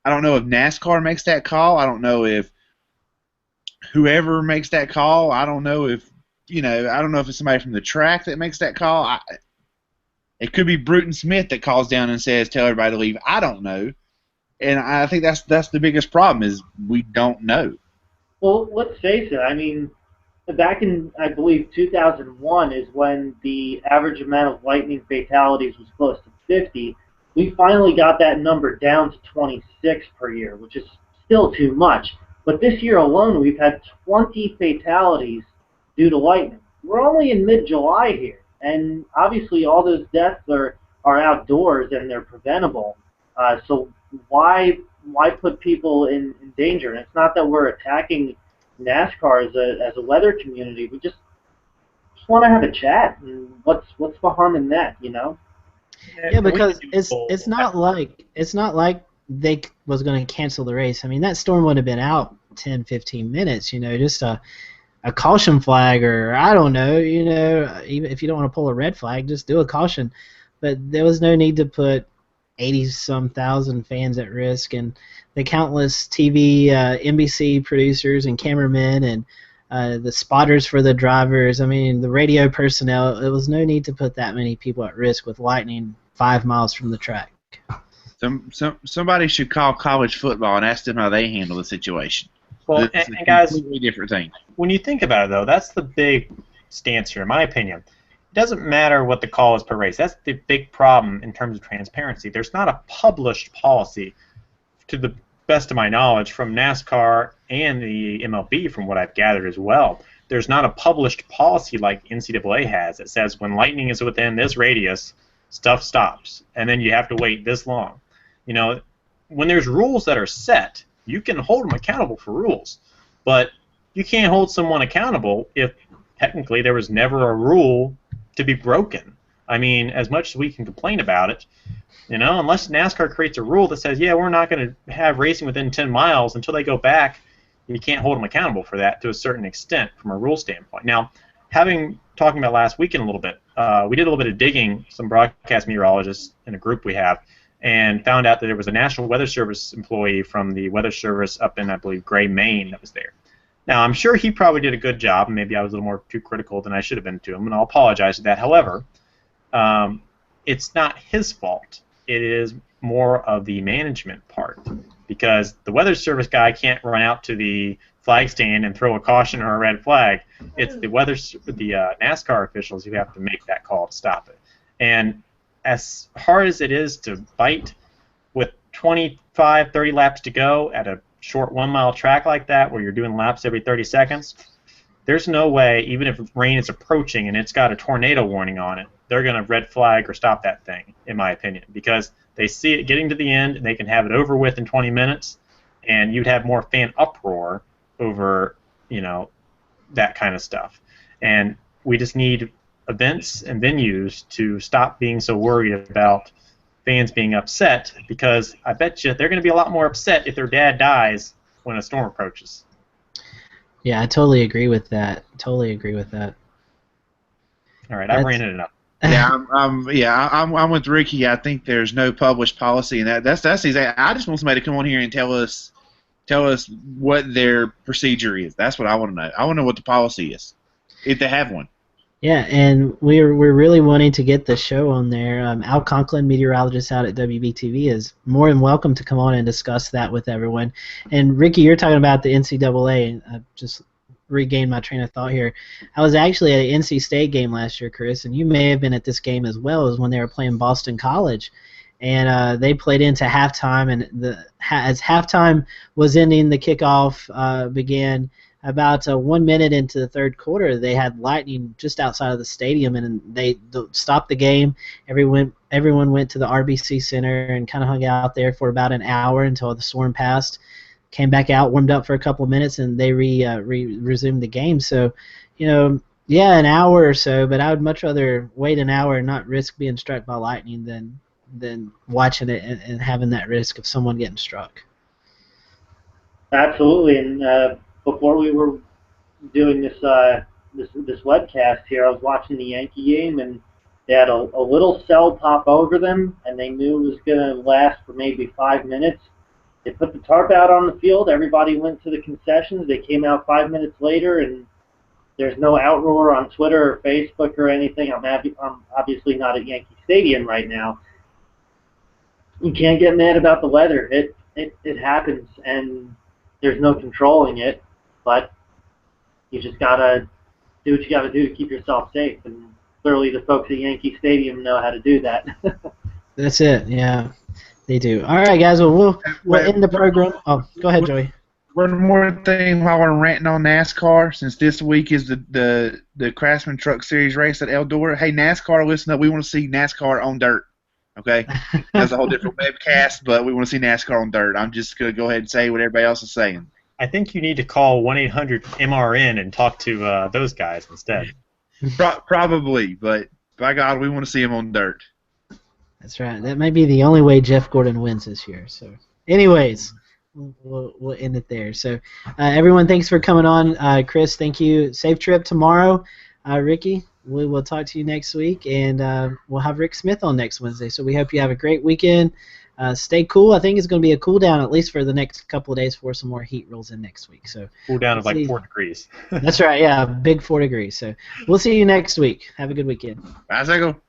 NASCAR makes that call. I don't know if whoever makes that call. I don't know if it's somebody from the track that makes that call. It could be Bruton Smith that calls down and says, "Tell everybody to leave." I don't know, and I think that's the biggest problem is we don't know. Well, let's face it. I mean, back in, I believe, 2001 is when the average amount of lightning fatalities was close to 50. We finally got that number down to 26 per year, which is still too much. But this year alone, we've had 20 fatalities due to lightning. We're only in mid-July here, and obviously all those deaths are outdoors and they're preventable. So why put people in danger? And it's not that we're attacking NASCAR as a weather community. We just want to have a chat. And what's the harm in that, you know? Yeah, because it's not like they was going to cancel the race. I mean, that storm would have been out 10, 15 minutes. You know, just a caution flag, or I don't know. You know, even if you don't want to pull a red flag, just do a caution. But there was no need to put 80-some thousand fans at risk, and the countless TV, NBC producers and cameramen, and the spotters for the drivers. I mean, the radio personnel. There was no need to put that many people at risk with lightning 5 miles from the track. Somebody should call college football and ask them how they handle the situation. Well, It's and a guys, completely different thing. when you think about it, though, that's the big stance here, in my opinion. It doesn't matter what the call is per race. That's the big problem in terms of transparency. There's not a published policy, to the best of my knowledge, from NASCAR and the MLB, from what I've gathered as well. There's not a published policy like NCAA has that says when lightning is within this radius, stuff stops, and then you have to wait this long. You know, when there's rules that are set, you can hold them accountable for rules, but you can't hold someone accountable if technically there was never a rule to be broken. I mean, as much as we can complain about it, you know, unless NASCAR creates a rule that says, yeah, we're not going to have racing within 10 miles until they go back, you can't hold them accountable for that to a certain extent from a rule standpoint. Now, talking about last weekend a little bit, we did a little bit of digging, some broadcast meteorologists in a group we have, and found out that there was a National Weather Service employee from the Weather Service up in, I believe, Gray, Maine that was there. Now, I'm sure he probably did a good job, and maybe I was a little more too critical than I should have been to him, and I'll apologize for that. However, it's not his fault. It is more of the management part, because the Weather Service guy can't run out to the flag stand and throw a caution or a red flag. It's the NASCAR officials who have to make that call to stop it. And as hard as it is to bite with 25, 30 laps to go at a short 1 mile track like that where you're doing laps every 30 seconds, there's no way, even if rain is approaching and it's got a tornado warning on it, they're going to red flag or stop that thing, in my opinion, because they see it getting to the end and they can have it over with in 20 minutes, and you'd have more fan uproar over, you know, that kind of stuff. And we just need events and venues to stop being so worried about fans being upset, because I bet you they're going to be a lot more upset if their dad dies when a storm approaches. Yeah, I totally agree with that. All right, I've ranted enough. I'm with Ricky. I think there's no published policy, and that's exactly. I just want somebody to come on here and tell us what their procedure is. That's what I want to know. I want to know what the policy is, if they have one. Yeah, and we're really wanting to get the show on there. Al Conklin, meteorologist out at WBTV, is more than welcome to come on and discuss that with everyone. And Ricky, you're talking about the NCAA, and I just regained my train of thought here. I was actually at an NC State game last year, Chris, and you may have been at this game as well, as when they were playing Boston College. And they played into halftime, and as halftime was ending, the kickoff began. About 1 minute into the third quarter, they had lightning just outside of the stadium, and they stopped the game. Everyone went to the RBC Center and kind of hung out there for about an hour until the storm passed. Came back out, warmed up for a couple of minutes, and they resumed the game. So, you know, Yeah, an hour or so, but I would much rather wait an hour and not risk being struck by lightning than watching it and having that risk of someone getting struck. Absolutely. And before we were doing this webcast here, I was watching the Yankee game, and they had a little cell pop over them, and they knew it was going to last for maybe 5 minutes. They put the tarp out on the field. Everybody went to the concessions. They came out 5 minutes later, and there's no outroar on Twitter or Facebook or anything. I'm obviously not at Yankee Stadium right now. You can't get mad about the weather. It happens, and there's no controlling it. But you just gotta do what you gotta do to keep yourself safe. And clearly, the folks at Yankee Stadium know how to do that. That's it. Yeah, they do. All right, guys. Well, we'll end the program. Oh, go ahead, Joey. One more thing while we're ranting on NASCAR, since this week is the Craftsman Truck Series race at Eldora. Hey, NASCAR, listen up. We want to see NASCAR on dirt. Okay, that's a whole different webcast, but we want to see NASCAR on dirt. I'm just gonna go ahead and say what everybody else is saying. I think you need to call 1-800-MRN and talk to those guys instead. Probably, but by God, we want to see him on dirt. That's right. That may be the only way Jeff Gordon wins this year. So, anyways. We'll end it there. So, everyone, thanks for coming on. Chris, thank you. Safe trip tomorrow. Ricky, we will talk to you next week, and we'll have Rick Smith on next Wednesday. So we hope you have a great weekend. Stay cool. I think it's going to be a cool down at least for the next couple of days before some more heat rolls in next week. So cool down of like 4 degrees. That's right. Yeah, big 4 degrees. So we'll see you next week. Have a good weekend. Bye, Psycho.